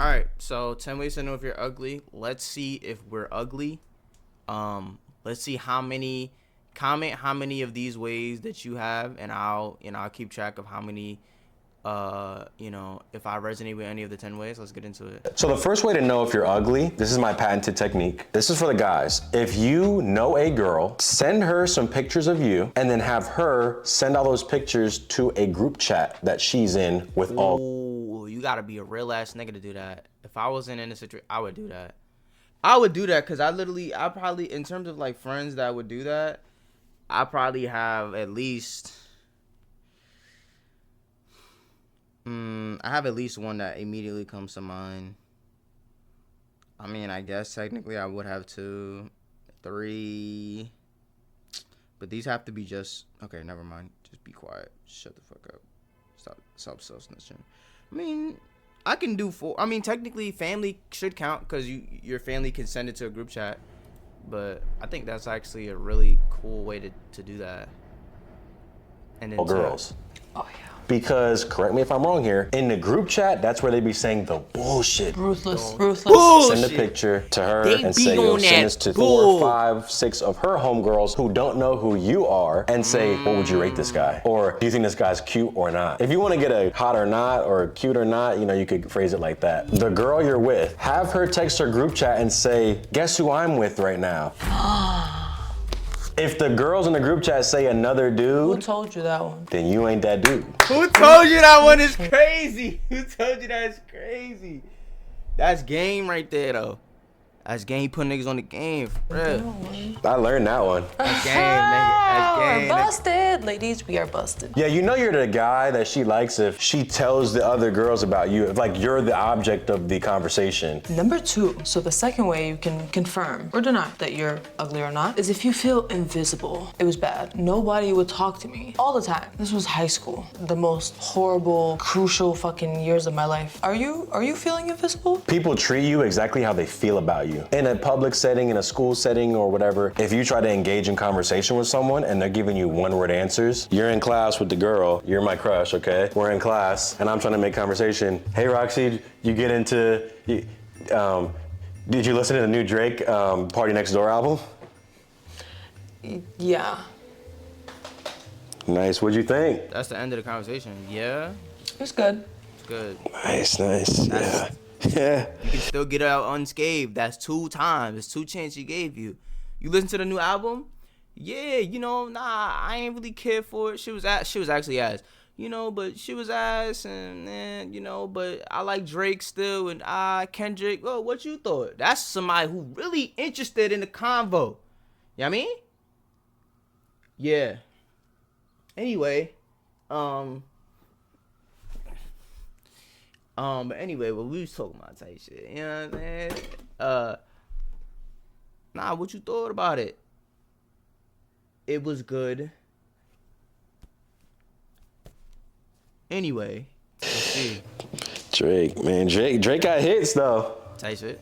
All right, so 10 ways to know if you're ugly. Let's see if we're ugly. Let's see how many comment how many of these ways that you have, and I'll keep track of how many if I resonate with any of the 10 ways. Let's get into it. So the first way to know if you're ugly, this is my patented technique. This is for the guys. If you know a girl, send her some pictures of you and then have her send all those pictures to a group chat that she's in with all. Ooh, you gotta be a real ass nigga to do that. If I wasn't in a situation, I would do that. I would do that because I probably, in terms of like friends that would do that, I probably have at least, I have at least one that immediately comes to mind. I mean, I guess technically I would have 2, 3, but these have to be just, okay, never mind. Just be quiet. Shut the fuck up. Stop self-snitching. I mean, I can do 4. I mean, technically family should count because your family can send it to a group chat, but I think that's actually a really cool way to do that. And then girls. Oh yeah. Because, correct me if I'm wrong here, in the group chat, that's where they be saying the bullshit. Ruthless. Bullshit. Send a picture to her They and be say, yo, on send that this to bull. 4, 5, 6 of her homegirls who don't know who you are and say, what would you rate this guy? Or do you think this guy's cute or not? If you want to get a hot or not or cute or not, you could phrase it like that. The girl you're with, have her text her group chat and say, guess who I'm with right now? If the girls in the group chat say another Who dude, told you that one? then you ain't that dude. Who told you that one is crazy? Who told you that's crazy? That's game right there, though. That's game putting niggas on the game, for real. I learned that one. That's game, nigga. That's game. We're busted. Ladies, we are busted. Yeah, you're the guy that she likes if she tells the other girls about you, if like you're the object of the conversation. Number 2, so the second way you can confirm or deny that you're ugly or not is if you feel invisible. It was bad. Nobody would talk to me all the time. This was high school, the most horrible, crucial fucking years of my life. Are you feeling invisible? People treat you exactly how they feel about you. In a public setting, in a school setting or whatever, if you try to engage in conversation with someone and they're giving you one-word answers, you're in class with the girl, you're my crush, okay? We're in class and I'm trying to make conversation. Hey Roxie, did you listen to the new Drake Party Next Door album? Yeah. Nice, what'd you think? That's the end of the conversation. Yeah, It's good. it's good. Nice, yeah. Yeah. You can still get out unscathed. That's 2 times. It's 2 chances he gave you. You listen to the new album? Yeah, I ain't really care for it. She was actually ass. But she was ass, and but I like Drake still, and Kendrick. Oh, what you thought? That's somebody who really interested in the convo. You know what I mean? Yeah. Anyway, but anyway, what we was talking about type shit, you know what I'm saying? What you thought about it? It was good. Anyway, let's see. Drake, man, Drake got hits though. Type shit.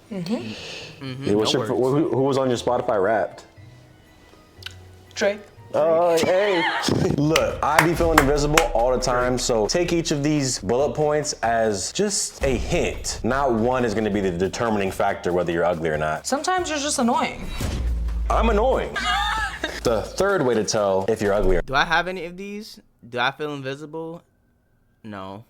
Hey, who was on your Spotify Wrapped? Drake. Oh, hey. Look, I be feeling invisible all the time, so take each of these bullet points as just a hint. Not one is gonna be the determining factor whether you're ugly or not. Sometimes you're just annoying. I'm annoying. The third way to tell if you're ugly or Do I have any of these? Do I feel invisible? No.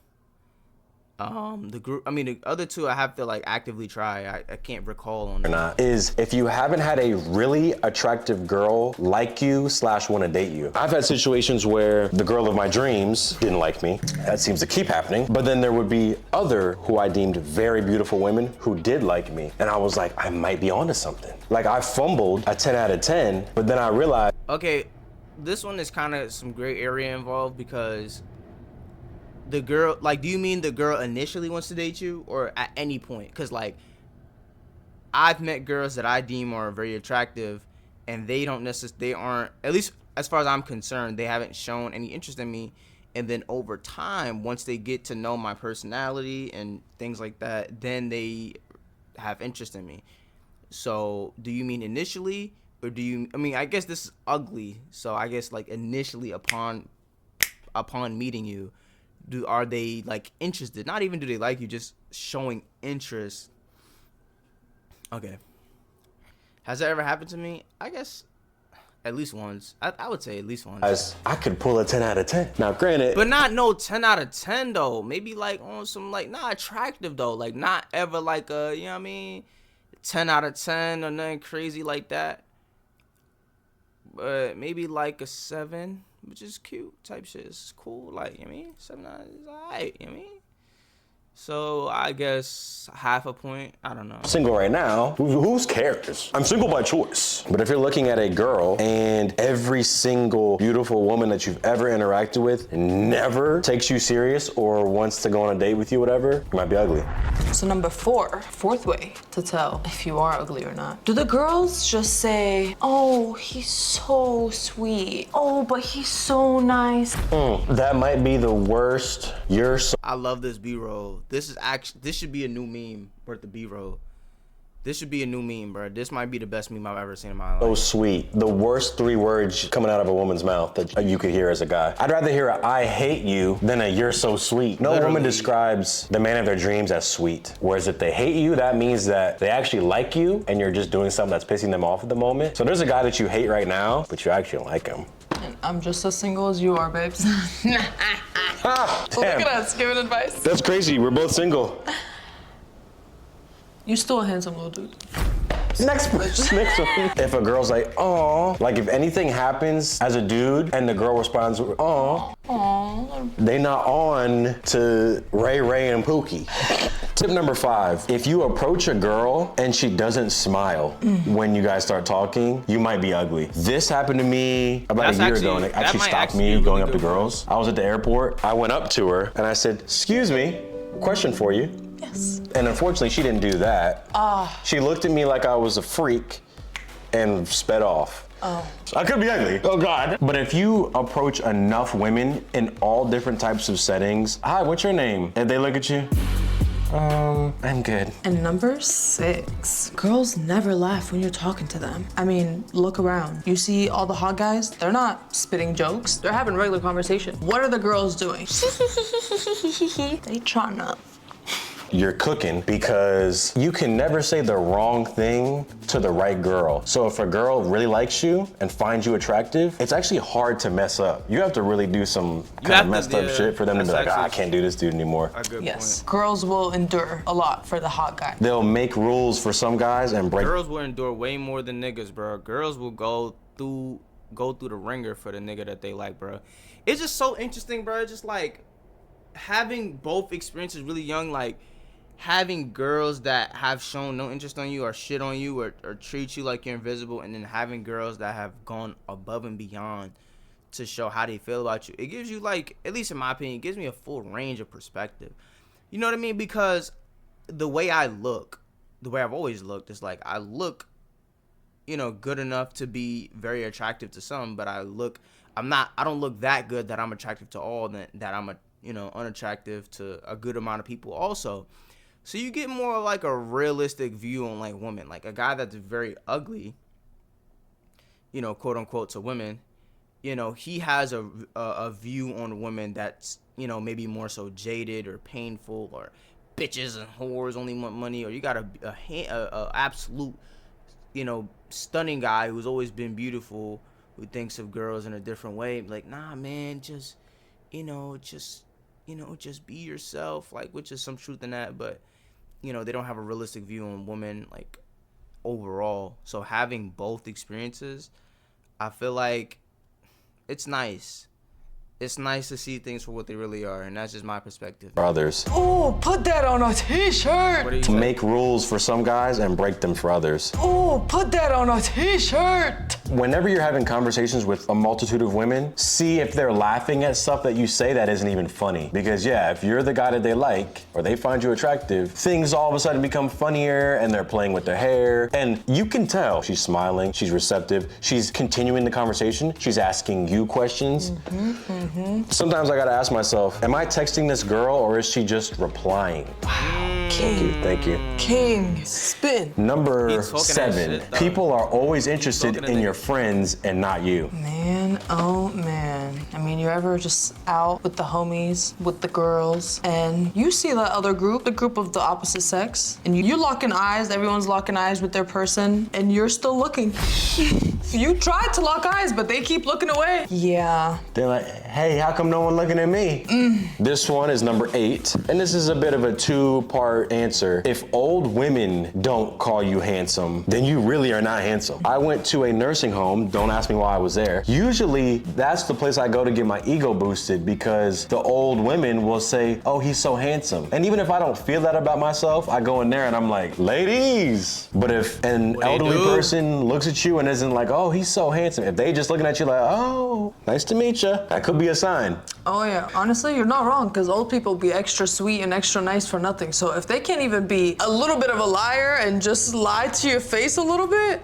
The other 2 I have to like actively try. I can't recall on them. not is if you haven't had a really attractive girl like you / want to date you. I've had situations where the girl of my dreams didn't like me. That seems to keep happening. But then there would be other who I deemed very beautiful women who did like me. And I was like, I might be onto something. Like I fumbled a 10 out of 10, but then I realized. Okay, this one is kind of some gray area involved because the girl, like, do you mean the girl initially wants to date you or at any point? Because, like, I've met girls that I deem are very attractive and they aren't, at least as far as I'm concerned, they haven't shown any interest in me. And then over time, once they get to know my personality and things like that, then they have interest in me. So do you mean initially or I guess this is ugly. So I guess like initially upon meeting you, are they like interested? Not even do they like you, just showing interest. Okay. Has that ever happened to me? I guess at least once. I would say at least once. As I could pull a 10 out of 10. Now, granted, But not no 10 out of 10 though. Maybe like on some like not attractive though. Like not ever like a, you know what I mean? 10 out of 10 or nothing crazy like that. But maybe like a 7, which is cute type shit. It's cool. Like, you know what I mean? 7 out is alright, you know what I mean? So I guess half a point. I don't know. single right now, who's cares? I'm single by choice. But if you're looking at a girl and every single beautiful woman that you've ever interacted with never takes you serious or wants to go on a date with you, whatever, you might be ugly. So number 4, fourth way to tell if you are ugly or not. Do the girls just say, oh, he's so sweet. Oh, but he's so nice. That might be the worst. You're so I love this B-roll. This should be a new meme worth the B-roll. This should be a new meme, bro. This might be the best meme I've ever seen in my life. sweet. The worst 3 words coming out of a woman's mouth that you could hear as a guy. I'd rather hear a I hate you than a you're so sweet. No Literally. woman describes the man of their dreams as sweet. Whereas if they hate you, that means that they actually like you and you're just doing something that's pissing them off at the moment. So there's a guy that you hate right now, but you actually like him. And I'm just as single as you are, babes. Look Damn. at us giving advice. That's crazy. We're both single. You still a handsome little dude. Next one. If a girl's like, "Aw," like if anything happens as a dude and the girl responds, "Aw," Aww. they not on to Ray and Pookie. Tip number 5, if you approach a girl and she doesn't smile when you guys start talking, you might be ugly. This happened to me about That's a year actually- ago, and it that actually might stopped actually be me a really going up to good one. girls. I was at the airport, I went up to her and I said, "Excuse me, question for you." Yes. And unfortunately, she didn't do that. She looked at me like I was a freak and sped off. Oh. I could be ugly. Oh God. But if you approach enough women in all different types of settings, "Hi, what's your name?" And they look at you, I'm good. And number 6, girls never laugh when you're talking to them. I mean, look around. You see all the hot guys, they're not spitting jokes. They're having regular conversation. What are the girls doing? They trying to. You're cooking because you can never say the wrong thing to the right girl. So if a girl really likes you and finds you attractive, it's actually hard to mess up. You have to really do some kind have of to, messed up yeah. shit for them to be That's like, I actually- can't do this dude anymore. A good Yes. point. Girls will endure a lot for the hot guy. They'll make rules for some guys and break. Girls will endure way more than niggas, bro. Girls will go through the ringer for the nigga that they like, bro. It's just so interesting, bro. It's just like having both experiences really young, like having girls that have shown no interest on you or shit on you or treat you like you're invisible, and then having girls that have gone above and beyond to show how they feel about you. It gives you, like, at least in my opinion, it gives me a full range of perspective. You know what I mean? Because the way I look, the way I've always looked, is like I look, you know, good enough to be very attractive to some, but I don't look that good that I'm attractive to all, that I'm unattractive to a good amount of people also. So you get more of like a realistic view on like women. Like a guy that's very ugly, you know, quote unquote, to women, you know, he has a view on women that's, you know, maybe more so jaded or painful, or bitches and whores only want money, or you got a absolute, you know, stunning guy who's always been beautiful, who thinks of girls in a different way. Like, nah, man, just be yourself, like, which is some truth in that, but, you know, they don't have a realistic view on women, like, overall. So having both experiences, I feel like it's nice. It's nice to see things for what they really are, and that's just my perspective. For others. Oh, put that on a t-shirt. What do you To say? make rules for some guys and break them for others. Oh, put that on a t-shirt. Whenever you're having conversations with a multitude of women, see if they're laughing at stuff that you say that isn't even funny. Because yeah, if you're the guy that they like, or they find you attractive, things all of a sudden become funnier, and they're playing with their hair, and you can tell she's smiling, she's receptive, she's continuing the conversation, she's asking you questions. Sometimes I gotta ask myself, am I texting this girl or is she just replying? Thank you. King. Spin. Number He's talking that 7. shit, though. People are always interested talking to in your niggas. friends and not you. Man, oh man. I mean, you're ever just out with the homies, with the girls, and you see that other group, the group of the opposite sex, and you're locking eyes, everyone's locking eyes with their person, and you're still looking. You tried to lock eyes, but they keep looking away. Yeah. They're like, hey, how come no one looking at me? This one is number 8, and this is a bit of a 2-part answer. If old women don't call you handsome, then you really are not handsome. I went to a nursing home, don't ask me why I was there. Usually, that's the place I go to get my ego boosted because the old women will say, oh, he's so handsome. And even if I don't feel that about myself, I go in there and I'm like, ladies. But if an What they elderly do? person looks at you and isn't like, oh, he's so handsome, if they just looking at you like, oh, nice to meet you, that could be a sign. Oh yeah, honestly, you're not wrong, because old people be extra sweet and extra nice for nothing. So if they can't even be a little bit of a liar and just lie to your face a little bit,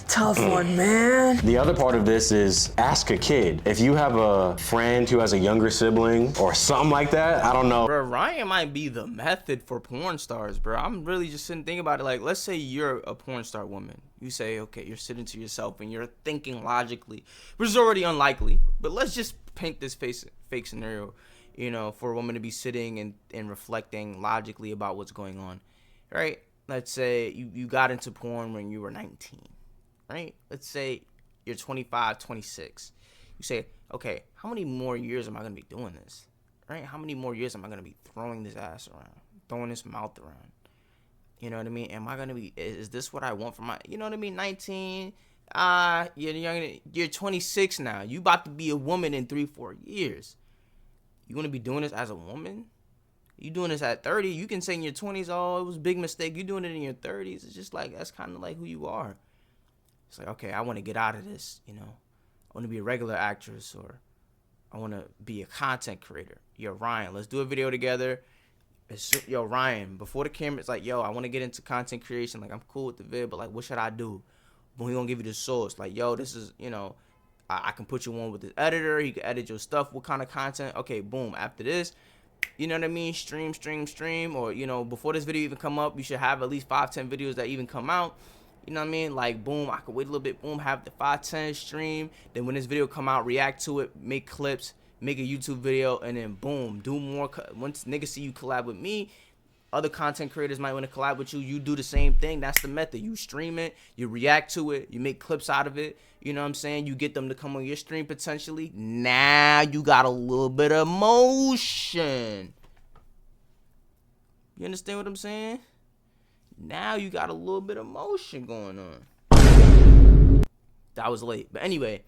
tough one, man. The other part of this is ask a kid. If you have a friend who has a younger sibling or something like that, I don't know. Bro, Ryan might be the method for porn stars, bro. I'm really just sitting thinking about it. Like, let's say you're a porn star woman. You say, okay, you're sitting to yourself and you're thinking logically, which is already unlikely. But let's just paint this fake scenario, you know, for a woman to be sitting and reflecting logically about what's going on, right? Let's say you got into porn when you were 19, right? Let's say you're 25, 26. You say, okay, how many more years am I going to be doing this, right? How many more years am I going to be throwing this ass around, throwing this mouth around? You know what I mean? Am I going to be, is this what I want for my, you know what I mean? 19, you're 26 now. You about to be a woman in 3-4 years. You going to be doing this as a woman? You doing this at 30? You can say in your 20s, oh, it was a big mistake. You doing it in your 30s. It's just like, that's kind of like who you are. It's like, okay, I want to get out of this, you know. I want to be a regular actress, or I want to be a content creator. Yo, Ryan, let's do a video together. Yo, Ryan, before the camera, it's like, yo, I want to get into content creation. Like, I'm cool with the vid, but like, what should I do? Boom, he gonna give you the source. Like, yo, this is, you know, I can put you on with the editor. He can edit your stuff. What kind of content? Okay, boom. After this, you know what I mean? Stream. Or, you know, before this video even come up, you should have at least 5-10 videos that even come out. You know what I mean? Like, boom, I could wait a little bit. Boom, have the 5-10 stream. Then when this video come out, react to it, make clips, make a YouTube video, and then boom, do more. Once niggas see you collab with me, other content creators might want to collab with you. You do the same thing. That's the method. You stream it, you react to it, you make clips out of it. You know what I'm saying? You get them to come on your stream potentially. Now you got a little bit of motion. You understand what I'm saying? Now you got a little bit of motion going on. That was late. But anyway,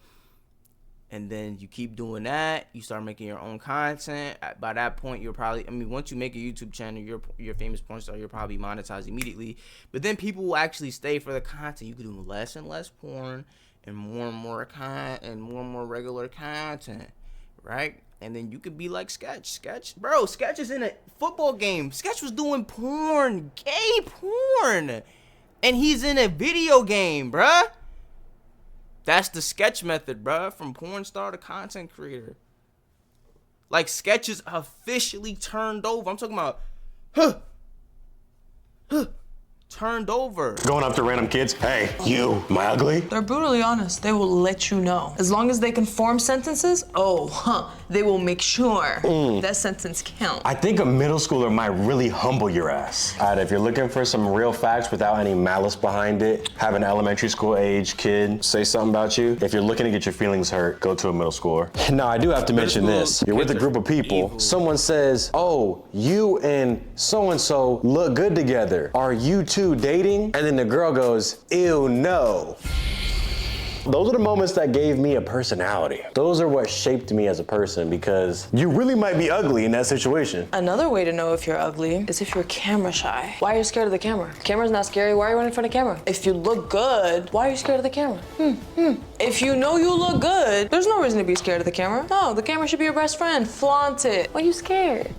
and then you keep doing that. You start making your own content. By that point, you're probably, I mean, once you make a YouTube channel, you're a famous porn star, you're probably monetized immediately. But then people will actually stay for the content. You can do less and less porn and more regular content, right? And then you could be like Sketch, bro. Sketch is in a football game. Sketch was doing porn, gay porn, and he's in a video game, bruh. That's the Sketch method, bruh. From porn star to content creator. Like, Sketch is officially turned over. I'm talking about, turned over. Going up to random kids, hey, you, am I ugly? They're brutally honest. They will let you know. As long as they can form sentences, they will make sure that sentence counts. I think a middle schooler might really humble your ass. All right, if you're looking for some real facts without any malice behind it, have an elementary school age kid say something about you. If you're looking to get your feelings hurt, go to a middle schooler. Now, I do have to mention this. You're with a group of people. Someone says, oh, you and so-and-so look good together. Are you two dating? And then the girl goes, ew, no. Those are the moments that gave me a personality. Those are what shaped me as a person, because you really might be ugly in that situation. Another way to know if you're ugly is if you're camera shy. Why are you scared of the camera? Camera's not scary. Why are you running in front of the camera? If you look good, why are you scared of the camera? If you know you look good, there's no reason to be scared of the camera. No, the camera should be your best friend. Flaunt it. Why are you scared?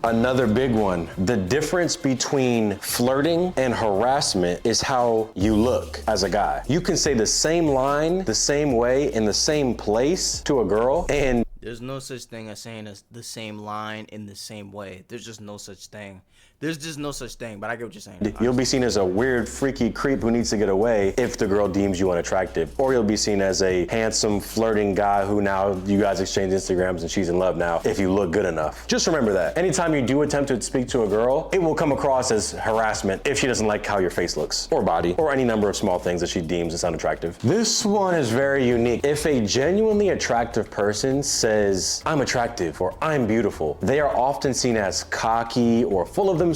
Another big one. The difference between flirting and harassment is how you look as a guy. You can say the same line, the same way, in the same place to a girl, and there's no such thing as saying the same line in the same way. There's just no such thing. There's just no such thing, but I get what you're saying. You'll be seen as a weird, freaky creep who needs to get away if the girl deems you unattractive. Or you'll be seen as a handsome, flirting guy who now you guys exchange Instagrams and she's in love now if you look good enough. Just remember that. Anytime you do attempt to speak to a girl, it will come across as harassment if she doesn't like how your face looks, or body, or any number of small things that she deems as unattractive. This one is very unique. If a genuinely attractive person says, I'm attractive or I'm beautiful, they are often seen as cocky or full of themselves,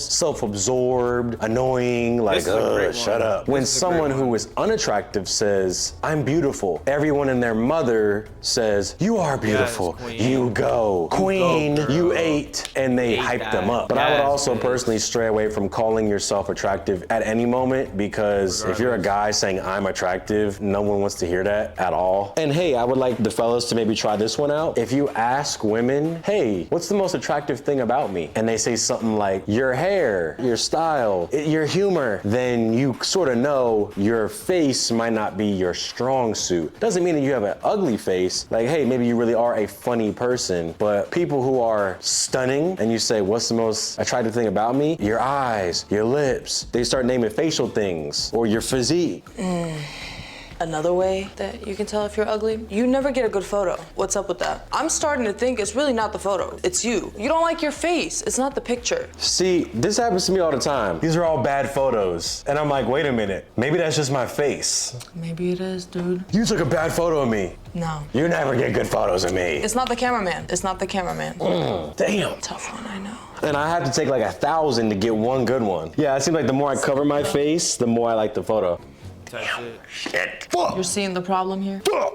self-absorbed, annoying, like, shut up. When someone who is unattractive says, I'm beautiful, everyone and their mother says, you are beautiful, you go, queen, you ate, and they hype them up. But I would also personally stray away from calling yourself attractive at any moment, because if you're a guy saying I'm attractive, no one wants to hear that at all. And hey, I would like the fellas to maybe try this one out. If you ask women, hey, what's the most attractive thing about me? And they say something like your hair, your style, your humor, then you sort of know your face might not be your strong suit. Doesn't mean that you have an ugly face. Like, hey, maybe you really are a funny person, but people who are stunning and you say, what's the most attractive thing about me? Your eyes, your lips. They start naming facial things, or your physique. Another way that you can tell if you're ugly, you never get a good photo. What's up with that? I'm starting to think it's really not the photo, it's you. You don't like your face, it's not the picture. See, this happens to me all the time. These are all bad photos. And I'm like, wait a minute, maybe that's just my face. Maybe it is, dude. You took a bad photo of me. No. You never get good photos of me. It's not the cameraman, it's not the cameraman. Damn. Tough one, I know. And I have to take like 1,000 to get one good one. Yeah, it seems like the more I cover my face, the more I like the photo. That's it. Shit. Fuck. You're seeing the problem here?